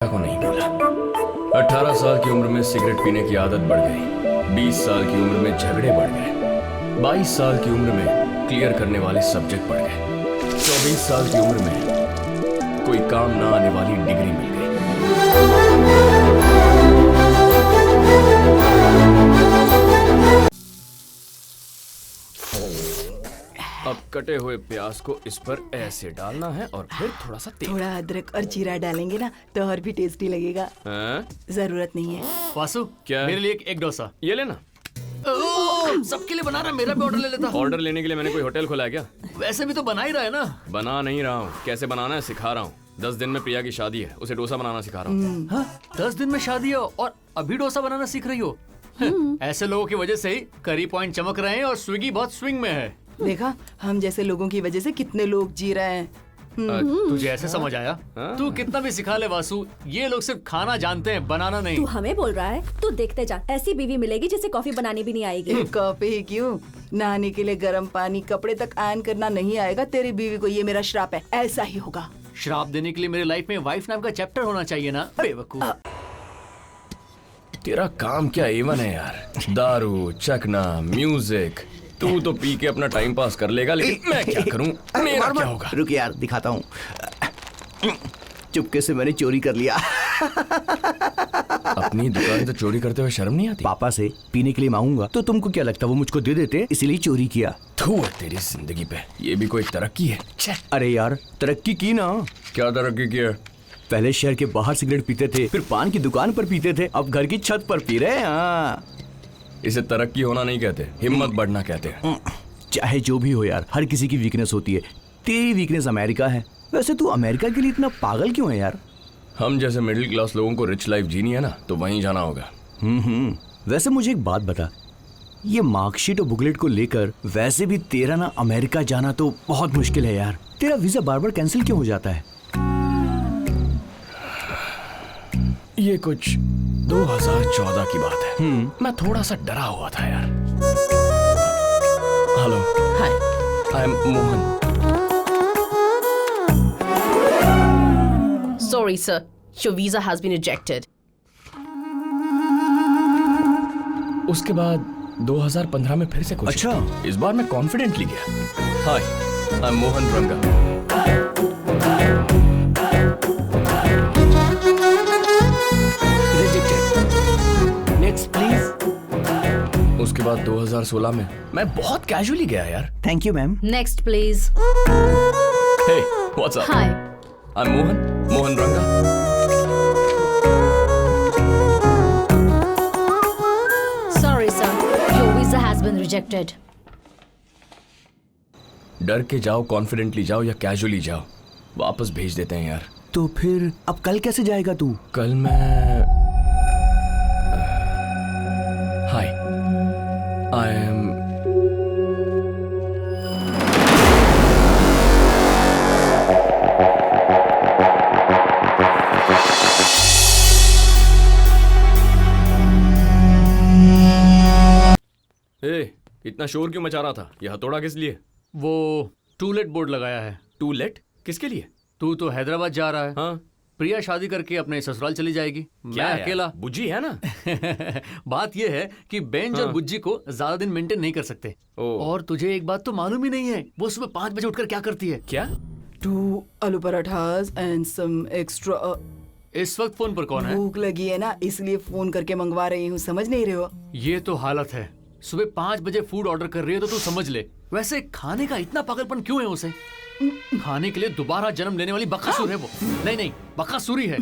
को नहीं बोला। 18 साल की उम्र में सिगरेट पीने की आदत बढ़ गई। 20 साल की उम्र में झगड़े बढ़ गए। 22 साल की उम्र में क्लियर करने वाले सब्जेक्ट बढ़ गए। 24 साल की उम्र में कोई काम ना आने वाली डिग्री मिल गई। अब कटे हुए प्याज को इस पर ऐसे डालना है और फिर थोड़ा सा तेल। थोड़ा अदरक और जीरा डालेंगे ना तो और भी टेस्टी लगेगा। जरूरत नहीं है। वासु, क्या? मेरे लिए एक डोसा। ये लेना। सबके लिए बना रहा, मेरा भी ऑर्डर ले लेता। ऑर्डर लेने के लिए मैंने कोई होटल खोला है क्या? वैसे भी तो बना ही रहा है ना। बना नहीं रहा हूँ, कैसे बनाना है सिखा रहा हूँ। 10 दिन में प्रिया की शादी है, उसे डोसा बनाना सिखा रहा हूँ। 10 दिन में शादी है और अभी डोसा बनाना सीख रही हो? ऐसे लोगों की वजह से ही करी पॉइंट चमक रहे हैं और स्विगी बहुत स्विंग में है। देखा, हम जैसे लोगों की वजह से कितने लोग जी रहे हैं। तुझे ऐसे समझ आया? तू कितना भी सिखा ले वासु, ये लोग सिर्फ खाना जानते हैं, बनाना नहीं। तू हमें बोल रहा है? तू देखते जा, ऐसी बीवी मिलेगी जिसे कॉफी बनानी भी नहीं आएगी। कॉफी ही क्यों, नहाने के लिए गर्म पानी, कपड़े तक आयरन करना नहीं आएगा तेरी बीवी को। ये मेरा श्राप है, ऐसा ही होगा। श्राप देने के लिए मेरे लाइफ में वाइफ नाम का चैप्टर होना चाहिए ना, बेवकूफ। तेरा काम क्या एवन है यार। दारू, चखना, म्यूजिक। तू तो पी के अपना टाइम पास कर लेगा, लेकिन मैं क्या करूं? मेरा क्या होगा? रुक यार, दिखाता हूँ। चुपके से मैंने चोरी कर लिया। अपनी दुकान से चोरी करते हुए शर्म नहीं आती? पापा से पीने के लिए मांगूंगा तो तुमको क्या लगता वो मुझको दे देते, इसीलिए चोरी किया। थू है तेरी जिंदगी पे, ये भी कोई तरक्की है? अरे यार, तरक्की की ना। क्या तरक्की की है? पहले शहर के बाहर सिगरेट पीते थे, फिर पान की दुकान पर पीते थे, अब घर की छत पर पी रहे हैं। हाँ। इसे तरक्की होना नहीं कहते, हिम्मत बढ़ना कहते हैं। चाहे जो भी हो यार, हर किसी की वीकनेस होती है। तेरी वीकनेस अमेरिका है। वैसे तू अमेरिका के लिए इतना पागल क्यों है यार? हम जैसे मिडिल क्लास लोगों को रिच लाइफ जीनी है ना, तो वहीं जाना होगा। वैसे मुझे एक बात बता, ये मार्कशीट और बुकलेट को लेकर वैसे भी तेरा ना अमेरिका जाना तो बहुत मुश्किल है यार। तेरा वीजा बार बार कैंसिल क्यों हो जाता है? ये कुछ 2014 की बात है। मैं थोड़ा सा डरा हुआ था यार। Hello, hi, I am Mohan. Sorry, sir. Your visa has been rejected. उसके बाद 2015 में फिर से कोशिश अच्छा। की। इस बार मैं कॉन्फिडेंटली गया। हाय, आई am Mohan Ranga. Rejected. Next please. उसके बाद 2016 में मैं बहुत कैजुअली गया यार। Thank you ma'am. Next, please. Hey, what's up? Hi. I am Mohan Ranga. Sorry, sir. Your visa has been rejected. डर के जाओ, कॉन्फिडेंटली जाओ या कैजुअली जाओ, वापस भेज देते हैं यार। तो फिर अब कल कैसे जाएगा तू? कल मैं हाय, आई एम इतना शोर क्यों मचा रहा था? यह हथौड़ा किस लिए? वो टूलेट बोर्ड लगाया है। To let? किसके लिए? तू तो हैदराबाद जा रहा है। हाँ, प्रिया शादी करके अपने ससुराल चली जाएगी। मैं यार? अकेला। बुज्जी है ना। बात यह है कि बेंज और बुज्जी को ज्यादा दिन मेंटेन नहीं कर सकते। और तुझे एक बात तो मालूम ही नहीं है, वो सुबह 5 बजे उठकर क्या करती है? क्या? 2 आलू पराठास एंड सम एक्स्ट्रा। इस वक्त फोन पर कौन है? भूख लगी है ना, इसलिए फोन करके मंगवा रही हूँ, समझ नहीं रहे हो? ये तो हालत है। सुबह 5 बजे फूड ऑर्डर कर रही है तो तू समझ ले। वैसे खाने का इतना पागलपन क्यों है उसे? खाने के लिए दोबारा जन्म लेने वाली बकासुर है वो। नहीं, बकासुरी है।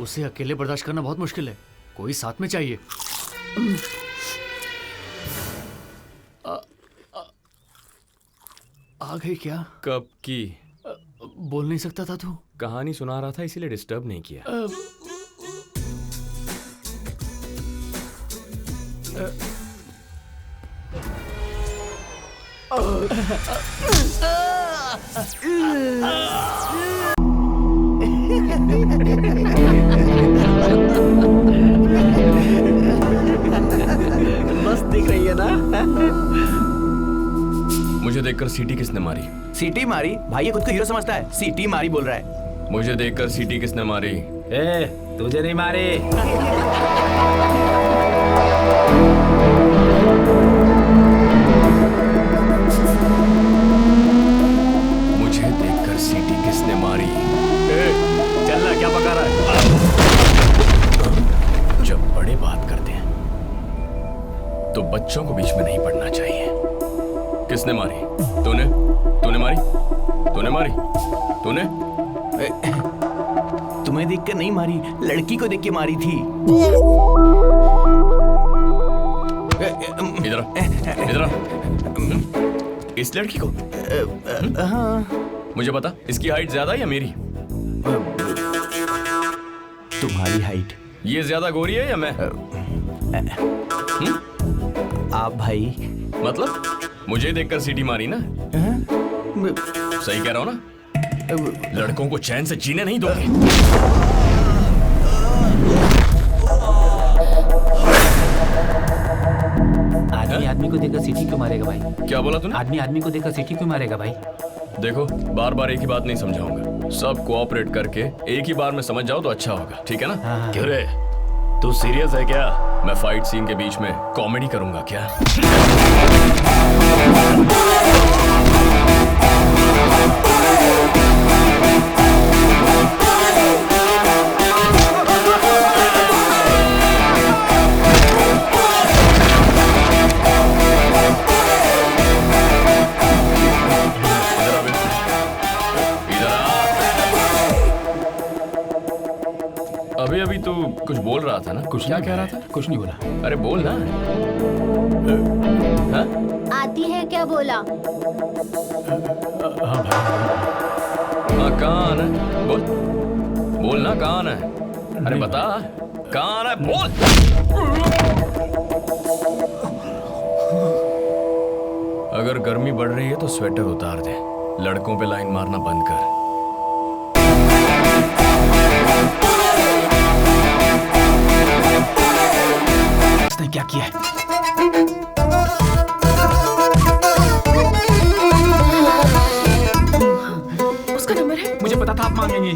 उसे अकेले बर्दाश्त करना बहुत मुश्किल है, कोई साथ में चाहिए। आ गई क्या? कब की? बोल नहीं सकता था तू? कहानी सुना रहा था, इसीलिए डिस्टर्ब नहीं किया। मस्त दिख रही है ना। मुझे देखकर सीटी किसने मारी? सीटी मारी? भाई ये खुद को हीरो समझता है, सीटी मारी बोल रहा है। मुझे देखकर सीटी किसने मारी? ए, तुझे नहीं मारी। मुझे देखकर सीटी किसने मारी? चलना, क्या पका रहा है? जब बड़े बात करते हैं तो बच्चों को बीच में नहीं पड़ना चाहिए। किसने मारी? तूने? तूने मारी? तूने मारी? तूने? तुम्हें देखकर नहीं मारी, लड़की को देख के मारी थी। इधर आ, इधर आ। इस लड़की को? हाँ। मुझे बता, इसकी हाइट ज्यादा है या मेरी? तुम्हारी हाइट। ये ज्यादा गोरी है या मैं? आप भाई। मतलब मुझे देखकर सीटी मारी ना? सही कह रहा हूं ना? लड़कों को चैन से जीने नहीं दोगे। आदमी आदमी को देखकर सीटी क्यों मारेगा भाई? क्या बोला तूने? आदमी आदमी को देखकर सीटी क्यों मारेगा भाई? देखो, बार बार एक ही बात नहीं समझाऊंगा। सब कोऑपरेट करके एक ही बार में समझ जाओ तो अच्छा होगा, ठीक है ना? हाँ। क्यों रे, तू सीरियस है क्या? मैं फाइट सीन के बीच में कॉमेडी करूंगा क्या? अभी अभी तू कुछ बोल रहा था ना? कुछ क्या नहीं कह रहा भाई, था? कुछ नहीं बोला। अरे बोल ना। हाँ? आती है क्या बोला? हाँ भाई। हाँ, कहाँ आना है? बोल बोल ना, कहाँ आना है? अरे बता, कहाँ आना है? बोल। अगर गर्मी बढ़ रही है तो स्वेटर उतार दे। लड़कों पे लाइन मारना बंद कर। उसने क्या किया है? उसका नंबर है। मुझे पता था आप मांगेंगी।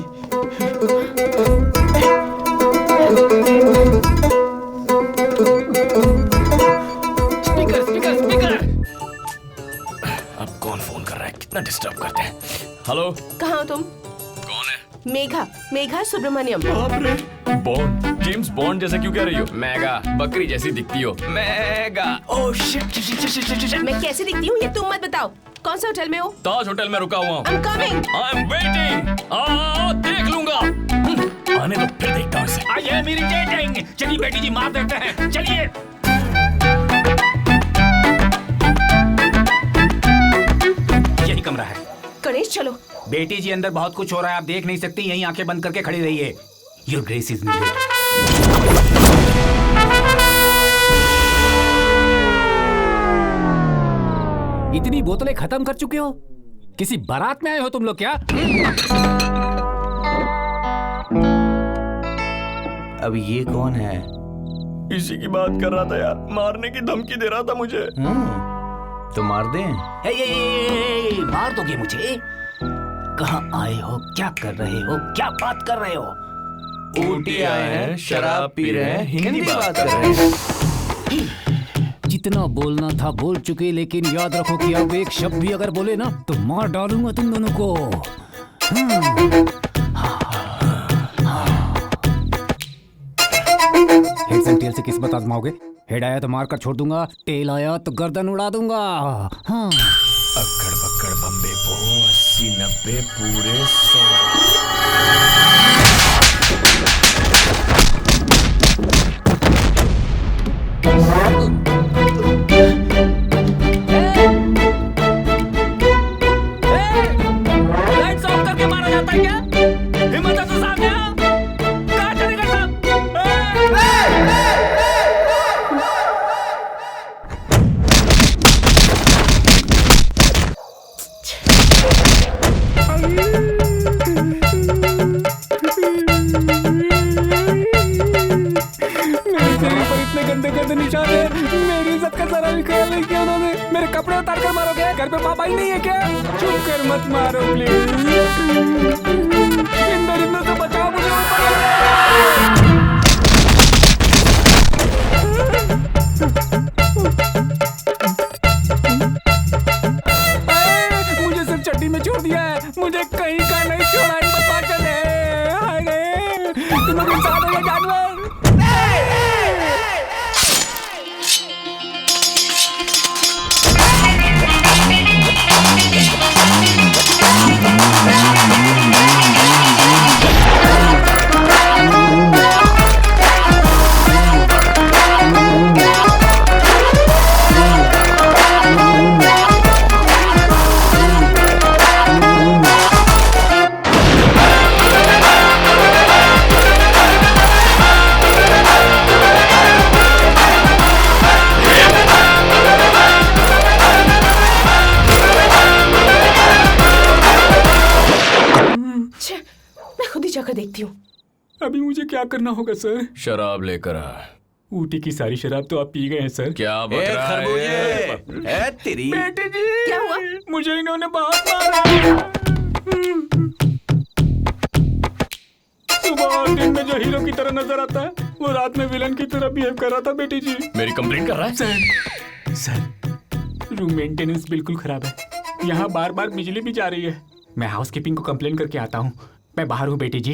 Speaker speaker speaker. अब कौन फोन कर रहा है? कितना डिस्टर्ब करते हैं। हेलो, कहाँ हो तुम? कौन है? Megha, Megha Subramaniam. Bond? James Bond जैसे क्यों कह रही हो? मैगा, बकरी जैसी दिखती हो। मैगा। Oh shit. मैं कैसे दिखती हूँ ये तुम मत बताओ। कौन सा होटल में हो? ताज होटल में रुका हुआ हूँ। I'm coming. I am waiting. देख लूंगा। आने दो, फिर देखता हूँ इसे। आइए मेरी डेटिंग। चलिए बेटी जी, मार देते हैं। चलिए। यही कमरा है। गणेश चलो। बेटी जी, अंदर बहुत कुछ हो रहा है, आप देख नहीं सकती। यहीं आंखें बंद करके खड़ी रहिए। Your grace is needed. इतनी बोतलें खत्म कर चुके हो? किसी बारात में आए हो तुम लोग क्या? अब ये कौन है? इसी की बात कर रहा था यार। मारने की धमकी दे रहा था मुझे। तो मार दें। मार दोगे मुझे? कहाँ आए हो, क्या कर रहे हो, क्या बात कर रहे हो? ऊटी आए हैं, शराब पी रहे हैं, हिंदी बात कर रहे हैं। जितना बोलना था बोल चुके, लेकिन याद रखो कि अब एक शब्द भी अगर बोले ना तो मार डालूंगा तुम दोनों को। हेड्स एंड टेल से किस्मत आजमाओगे? हेड आया तो मार कर छोड़ दूंगा, टेल आया तो गर्दन उड़ा दूंगा। हाँ। अक्कड़ बक्कड़ बम्बे बो 80-90 पूरे 100। लाइट्स ऑफ करके मारा जाता है क्या? हिम्मत है तो सामने आ। कहाँ चलेगा सब? इतने गंदे गंदे निशान है, मेरी इज्जत का जरा भी ख्याल नहीं किया उन्होंने। मेरे कपड़े उतार कर मारोगे? घर पे पापा ही नहीं है क्या? चुप कर मत मारो प्लीज। इंदर से बचाओ मुझे। तुम इंसान हो या जानवर? छे, मैं खुद ही जाकर देखती हूँ। अभी मुझे क्या करना होगा सर? शराब लेकर आ। ऊटी की सारी शराब तो आप पी गए हैं सर। क्या बक रहा है? ए तेरी बेटे जी, क्या हुआ? मुझे इन्होंने बहुत मारा। सुबह और दिन में जो हीरो की तरह नजर आता है, वो रात में विलन की तरह बिहेव कर रहा था बेटी जी। मेरी कंप्लेंट कर रहा है? सर, रूम मेंटेनेंस बिल्कुल खराब है। यहाँ बार बार बिजली भी जा रही है। मैं हाउसकीपिंग को कंप्लेन करके आता हूँ। मैं बाहर हूँ बेटी जी।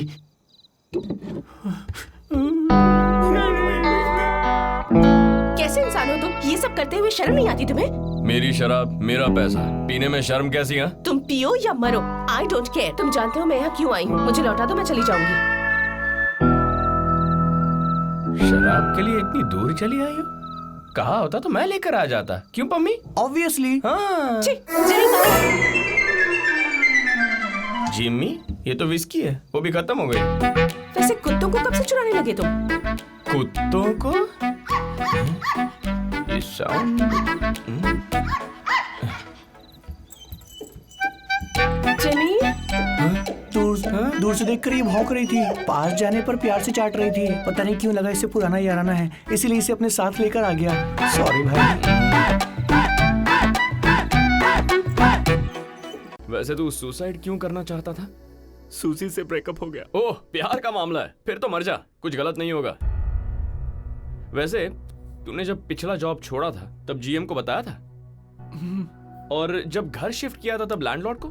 कैसे इंसान हो तुम? ये सब करते हुए शर्म नहीं आती तुम्हें? मेरी शराब, मेरा पैसा, पीने में शर्म कैसी है? तुम पियो या मरो, आई डोंट केयर। तुम जानते हो मैं यहाँ क्यों आई हूँ? मुझे लौटा दो, मैं चली जाऊंगी। शराब के लिए इतनी दूर चली आई हो? कहा होता तो मैं लेकर आ जाता। क्यों पम्मी? ऑब्वियसली। हाँ। छी, जिमी कहाँ? जिम्मी, ये तो विस्की है, वो भी खत्म हो गई। वैसे कुत्तों को कब से चुराने लगे तुम? कुत्तों को? ये साउंड। जिमी, दूर से देखकर ये भौंक रही थी, पास जाने पर प्यार से चाट रही थी। पता नहीं क्यों लगा इसे पुराना याराना है, इसीलिए इसे अपने साथ लेकर आ गया। सॉरी भाई। वैसे तू सुसाइड क्यों करना चाहता था? सूसी से ब्रेकअप हो गया। ओह, प्यार का मामला है, फिर तो मर जा, कुछ गलत नहीं होगा। वैसे तूने जब पिछला जॉब छोड़ा था तब जीएम को बताया था? और जब घर शिफ्ट किया था तब लैंडलॉर्ड को?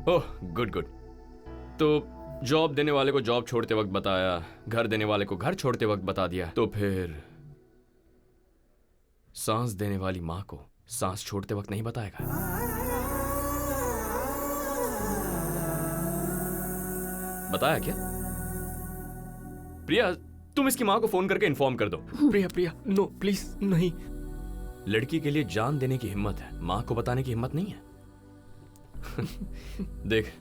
Oh good good. तो जॉब देने वाले को जॉब छोड़ते वक्त बताया, घर देने वाले को घर छोड़ते वक्त बता दिया, तो फिर सांस देने वाली मां को सांस छोड़ते वक्त नहीं बताएगा? बताया क्या? प्रिया, तुम इसकी मां को फोन करके इन्फॉर्म कर दो। प्रिया, नो प्लीज नहीं। लड़की के लिए जान देने की हिम्मत है, मां को बताने की हिम्मत नहीं है। देख,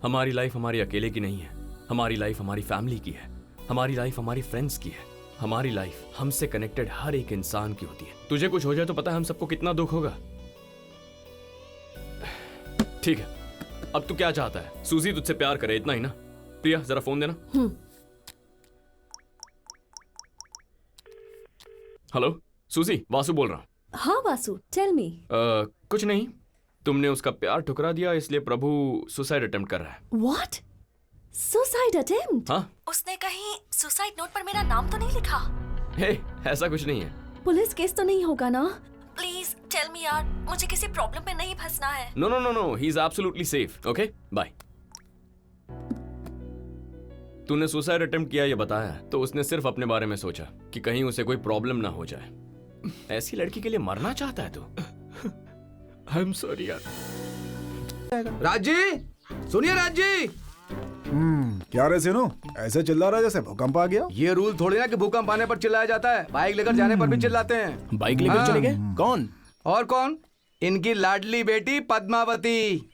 हमारी लाइफ हमारी अकेले की नहीं है, हमारी लाइफ हमारी फैमिली की है, हमारी लाइफ हमारी फ्रेंड्स की है, हमारी लाइफ हमसे कनेक्टेड हर एक इंसान की होती है। तुझे कुछ हो जाए तो पता है हम सबको कितना दुख होगा। ठीक है, अब तू क्या चाहता है? सूजी तुझसे प्यार करे, इतना ही ना? प्रिया, जरा फोन देना। हेलो सूजी, वासु बोल रहा हूं। हाँ वासु, टेल मी। कुछ नहीं, तुमने उसका प्यार ठुकरा दिया, इसलिए प्रभु सुसाइड अटेम्प्ट कर रहा है। व्हाट? Suicide attempt? हाँ? उसने कहीं सुसाइड नोट पर मेरा नाम तो नहीं लिखा? हे, ऐसा कुछ नहीं है। पुलिस केस तो नहीं होगा ना? प्लीज टेल मी यार, मुझे किसी प्रॉब्लम में नहीं फंसना है। No no no no, he is absolutely safe. Okay, bye. तूने सुसाइड अटेम्प्ट किया ये बताया तो उसने सिर्फ अपने बारे में सोचा कि कहीं उसे कोई प्रॉब्लम ना हो जाए। ऐसी लड़की के लिए मरना चाहता है तू? आई एम सॉरी यार। राजी, सुनिए राजी। क्या रे सीनू, ऐसे चिल्ला रहा है जैसे भूकंप आ गया? ये रूल थोड़ी ना कि भूकंप आने पर चिल्लाया जाता है, बाइक लेकर जाने पर भी चिल्लाते हैं। बाइक लेकर हाँ। चले गए? कौन? और कौन? इनकी लाडली बेटी पद्मावती।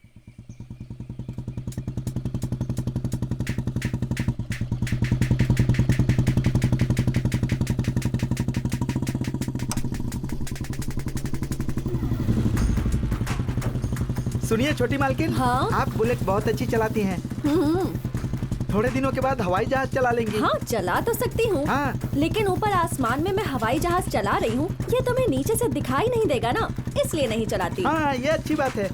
सुनिए छोटी मालकिन, हाँ? आप बुलेट बहुत अच्छी चलाती हैं। थोड़े दिनों के बाद हवाई जहाज चला लेंगी। हाँ चला तो सकती हूँ, हाँ। लेकिन ऊपर आसमान में मैं हवाई जहाज चला रही हूँ, ये तुम्हें नीचे से दिखाई नहीं देगा ना, इसलिए नहीं चलाती। हाँ ये अच्छी बात है।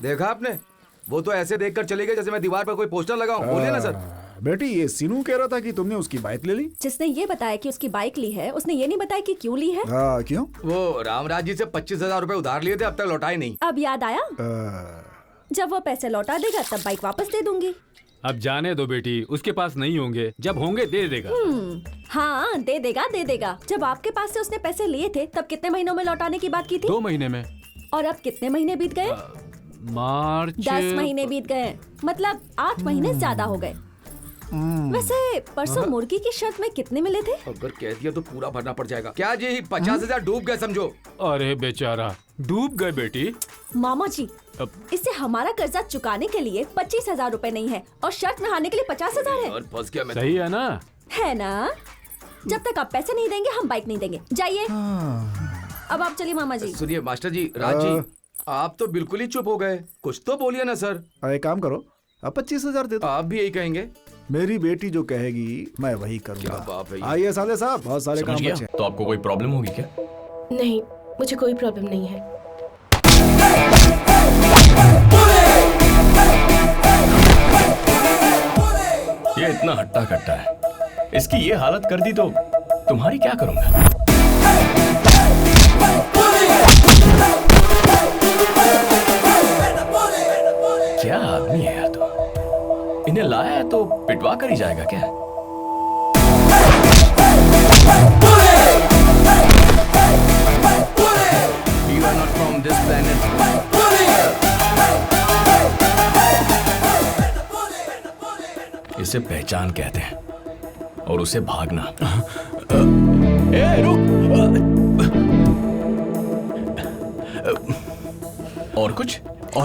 देखा आपने, वो तो ऐसे देखकर चले गए जैसे मैं दीवार पर कोई पोस्टर लगाऊं। बोलिए ना सर। बेटी ये सीनू कह रहा था कि तुमने उसकी बाइक ले ली। जिसने ये बताया कि उसकी बाइक ली है, उसने ये नहीं बताया कि क्यों ली है। क्यों? वो रामराज जी से 25,000 रुपए उधार लिए थे, अब तक लौटाए नहीं। अब याद आया? जब वो पैसे लौटा देगा तब बाइक वापस दे दूंगी। अब जाने दो बेटी, उसके पास नहीं होंगे, जब होंगे दे देगा। हाँ दे देगा। जब आपके पास से उसने पैसे लिए थे तब कितने महीनों में लौटाने की बात की थी? 2 महीने में। और अब कितने महीने बीत गए? मार्च 10 महीने बीत गए, मतलब 8 महीने ज्यादा हो गए। वैसे परसों मुर्गी की शर्त में कितने मिले थे? अगर कह दिया तो पूरा भरना पड़ जाएगा। क्या जी 50,000 डूब गए समझो। अरे बेचारा डूब गए बेटी। मामा जी, इससे हमारा कर्जा चुकाने के लिए 25,000 रूपए नहीं है और शर्त में हारने के लिए 50,000 है। और फंस गया मैं। सही है ना? है ना? जब तक आप पैसे नहीं देंगे हम बाइक नहीं देंगे। जाइए। अब आप चलिए मामा जी। सुनिए मास्टर जी, राज जी, आप तो बिल्कुल ही चुप हो गए। कुछ तो बोलिए ना सर। एक काम करो, अब 25,000 दे दो। आप भी यही कहेंगे? मेरी बेटी जो कहेगी मैं वही करूंगा। क्या बात है। आइए साले साहब, बहुत सारे काम बचे। तो आपको कोई प्रॉब्लम होगी क्या? नहीं, मुझे कोई प्रॉब्लम नहीं है। ये इतना हट्टा कट्टा है, इसकी ये हालत कर दी तो तुम्हारी क्या करूंगा? क्या आदमी है यार, तो इन्हें लाया है तो पिटवा कर ही जाएगा क्या? You are not from this planet. इसे पहचान कहते हैं और उसे भागना। ए, रुक! और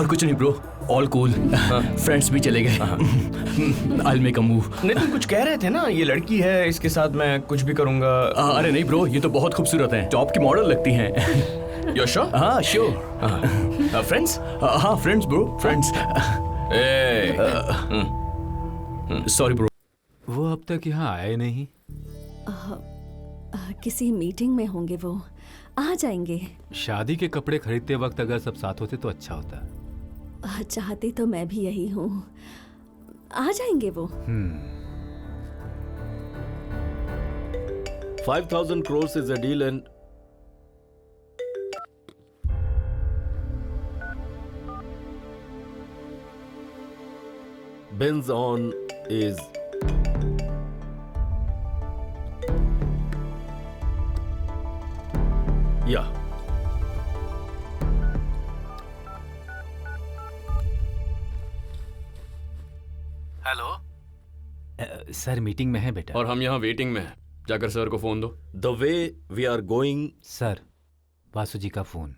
कुछ नहीं ब्रो, ऑल कूल। फ्रेंड्स भी चले गए। I'll make a move। नहीं, तुम कुछ कह रहे थे ना, ये लड़की है, इसके साथ मैं कुछ भी करूंगा। अरे नहीं ब्रो, ये तो बहुत खूबसूरत है, टॉप की मॉडल लगती हैं। You're sure? हाँ श्योर। फ्रेंड्स? हाँ friends bro, friends. Sorry bro. वो अब तक यहाँ आए नहीं। किसी मीटिंग में होंगे, वो आ जाएंगे। शादी के कपड़े खरीदते वक्त अगर सब साथ होते तो अच्छा होता। चाहती तो मैं भी यही हूँ, आ जाएंगे वो। 5,000 crores is a deal and Benz on is yeah. Hello sir, meeting में है बेटा। और हम यहाँ वेटिंग में हैं, जाकर सर को फोन दो। The way we are going, sir Vasu ji का फोन।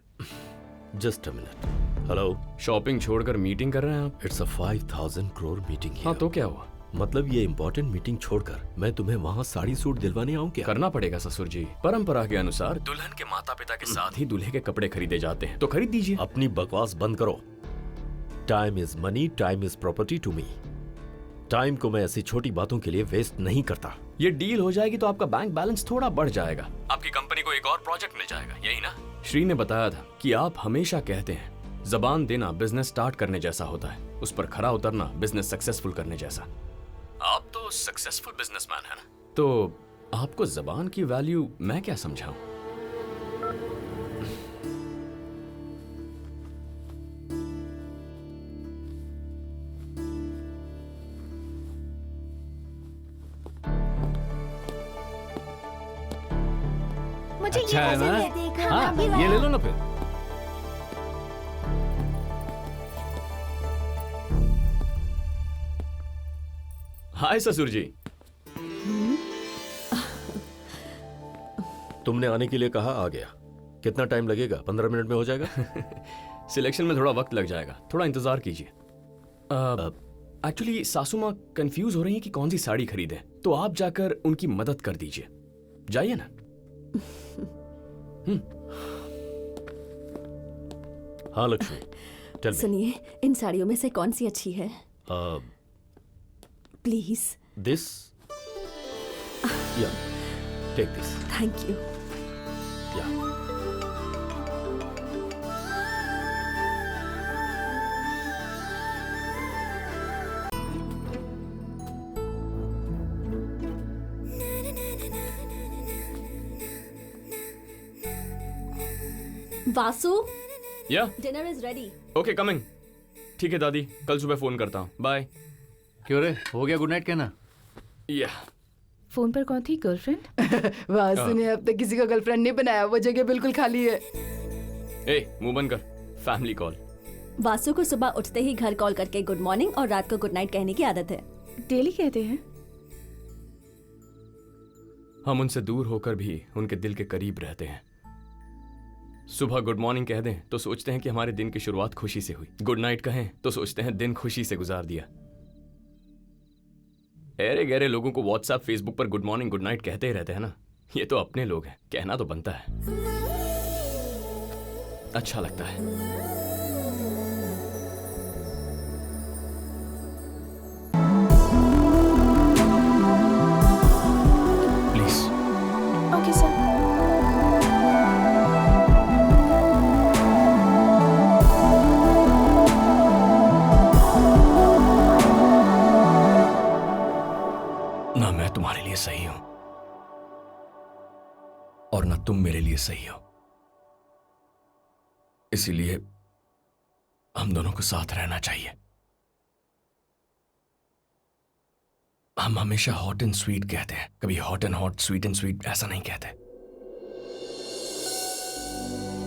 just a minute. Hello. Shopping छोड़कर मीटिंग कर रहे हैं आप? It's a 5,000 crore meeting here. हाँ तो क्या हुआ? मतलब ये इम्पोर्टेंट मीटिंग छोड़कर मैं तुम्हें वहाँ साड़ी सूट दिलवाने आऊँ क्या? करना पड़ेगा ससुर जी, परंपरा के अनुसार दुल्हन के माता पिता के साथ ही दूल्हे के कपड़े खरीदे जाते हैं, तो खरीद दीजिए। अपनी बकवास बंद करो। Time is money, time is property to me. Time को मैं ऐसी छोटी बातों के लिए वेस्ट नहीं करता। ये डील हो जाएगी तो आपका बैंक बैलेंस थोड़ा बढ़ जाएगा, आपकी कंपनी को एक और प्रोजेक्ट मिल जाएगा, यही ना? श्री ने बताया था कि आप हमेशा कहते हैं जबान देना बिजनेस स्टार्ट करने जैसा होता है, उस पर खरा उतरना बिजनेस सक्सेसफुल करने जैसा। आप तो सक्सेसफुल बिजनेसमैन है ना, तो आपको जबान की वैल्यू मैं क्या समझाऊं? मुझे अच्छा ये है ना? कैसे देखा? हाँ, ये ले लो ना फिर। हाय ससुर जी। तुमने आने के लिए कहा, आ गया। कितना टाइम लगेगा? 15 मिनट में हो जाएगा? सिलेक्शन में थोड़ा वक्त लग जाएगा, थोड़ा इंतजार कीजिए। एक्चुअली सासू माँ कंफ्यूज हो रही हैं कि कौन सी साड़ी खरीदें, तो आप जाकर उनकी मदद कर दीजिए, जाइए ना। हाँ लक्ष्मी, टेल मी। सुनिए, इन साड़ियों में से कौन सी अच्छी है? प्लीज। दिस या टेक दिस। Thank you. या वासु, या dinner is ready. Okay coming. ठीक है दादी, कल सुबह फोन करता हूँ। बाय। क्यों रे, हो गया गुड नाइट कहना? या फोन पर कौन थी? गर्लफ्रेंड? वासु ने अब तक किसी को गर्लफ्रेंड नहीं बनाया, वो जगह बिल्कुल खाली है। ए मुंह बंद कर, फैमिली कॉल। वासु को सुबह उठते ही घर कॉल करके गुड मॉर्निंग और रात को गुड नाइट कहने की आदत है। डेली कहते हैं। हम उनसे दूर होकर भी उनके दिल के करीब रहते हैं। सुबह गुड मॉर्निंग कह दें तो सोचते हैं कि हमारे दिन की शुरुआत खुशी से हुई। गुड नाइट कहें तो सोचते हैं दिन खुशी से गुजार दिया। ऐरे गहरे लोगों को व्हाट्सएप फेसबुक पर गुड मॉर्निंग गुड नाइट कहते ही रहते हैं ना। ये तो अपने लोग हैं, कहना तो बनता है, अच्छा लगता है। प्लीज। Okay sir. ना मैं तुम्हारे लिए सही हूं और ना तुम मेरे लिए सही हो, इसीलिए हम दोनों को साथ रहना चाहिए। हम हमेशा हॉट एंड स्वीट कहते हैं, कभी hot and hot, sweet and sweet ऐसा नहीं कहते।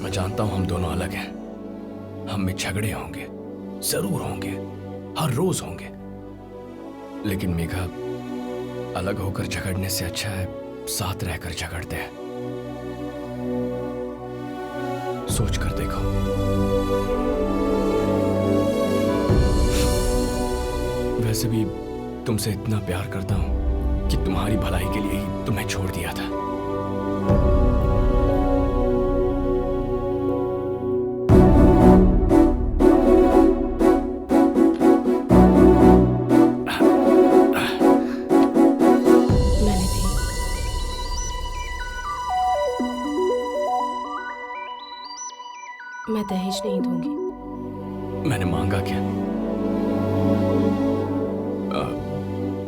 मैं जानता हूं हम दोनों अलग हैं, हम में झगड़े होंगे, जरूर होंगे, हर रोज होंगे, लेकिन मेघा अलग होकर झगड़ने से अच्छा है साथ रहकर झगड़ते हैं। सोच कर देखो। वैसे भी तुमसे इतना प्यार करता हूं कि तुम्हारी भलाई के लिए ही तुम्हें छोड़ दिया था। मैं दहेज नहीं दूंगी। मैंने मांगा क्या?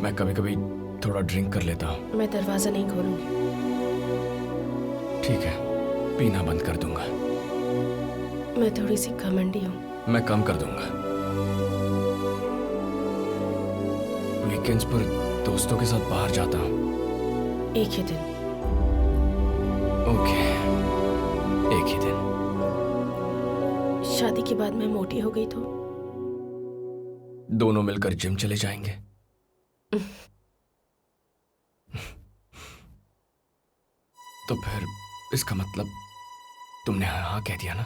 मैं कभी कभी थोड़ा ड्रिंक कर लेता हूँ। मैं दरवाजा नहीं खोलूंगी। ठीक है, पीना बंद कर दूंगा। मैं थोड़ी सी घमंडी हूँ। मैं कम कर दूंगा। वीकेंड्स पर दोस्तों के साथ बाहर जाता हूँ। एक ही दिन। ओके, एक ही दिन। शादी के बाद मैं मोटी हो गई तो दोनों मिलकर जिम चले जाएंगे। तो फिर इसका मतलब तुमने हाँ कह दिया ना?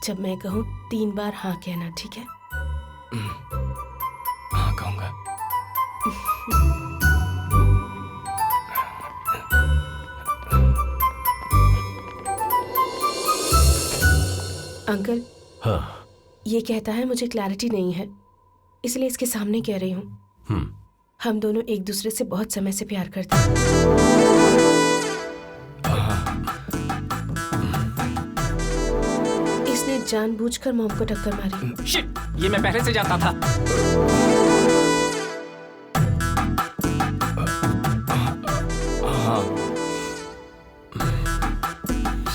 जब मैं कहूँ 3 बार हाँ कहना, ठीक है? हाँ कहूंगा। अंकल। हाँ। ये कहता है मुझे क्लैरिटी नहीं है, इसलिए इसके सामने कह रही हूँ। हम दोनों एक दूसरे से बहुत समय से प्यार करते हैं। इसने जानबूझकर मॉम को टक्कर मारी। शिट, ये मैं पहले से जानता था।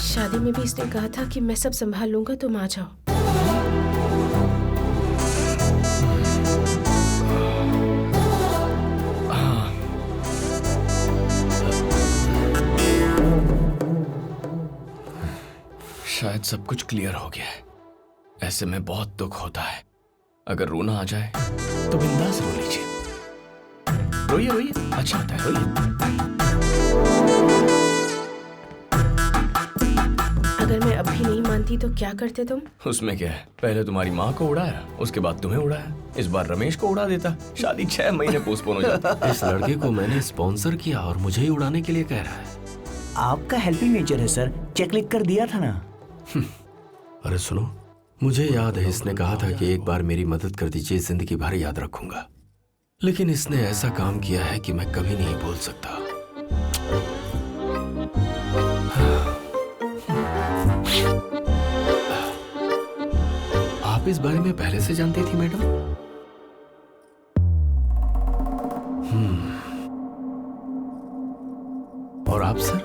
शादी में भी इसने कहा था कि मैं सब संभाल लूंगा, तुम आ जाओ। शायद सब कुछ क्लियर हो गया है। ऐसे में बहुत दुख होता है। अगर रोना आ जाए तो बिंदास रो लीजिए। रोइए रोइए, अच्छा होता है, रोइए। अगर मैं अभी नहीं मानती तो क्या करते तुम? उसमें क्या है, पहले तुम्हारी माँ को उड़ाया, उसके बाद तुम्हें उड़ाया, इस बार रमेश को उड़ा देता, शादी 6 महीने पोस्टपोन हो जाती। इस लड़के को मैंने स्पॉन्सर किया और मुझे ही उड़ाने के लिए कह रहा है। आपका हेल्पिंग नेचर है सर, चेक लिख कर दिया था ना। अरे सुनो, मुझे याद है इसने कहा था कि एक बार मेरी मदद कर दीजिए, जिंदगी भर याद रखूंगा। लेकिन इसने ऐसा काम किया है कि मैं कभी नहीं भूल सकता। आप इस बारे में पहले से जानती थी मैडम? और आप सर?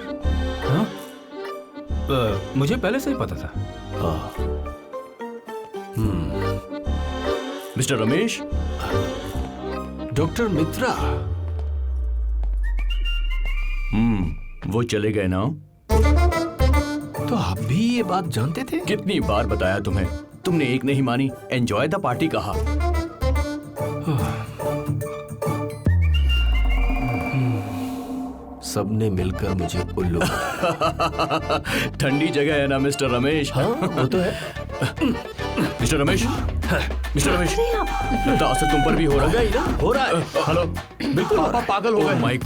हाँ? मुझे पहले से ही पता था। हाँ। मिस्टर रमेश, डॉक्टर मित्रा। वो चले गए ना? तो आप भी ये बात जानते थे? कितनी बार बताया तुम्हें, तुमने एक नहीं मानी। एंजॉय द पार्टी कहा। सबने मिलकर मुझे उल्लू बनाया। ठंडी जगह है ना मिस्टर रमेश। हाँ, वो तो है। मिस्टर रमेश, मिस्टर रमेश, लगता असर तुम पर भी हो रहा है। हो रहा है। हेलो, बिल्कुल पापा पागल हो गए।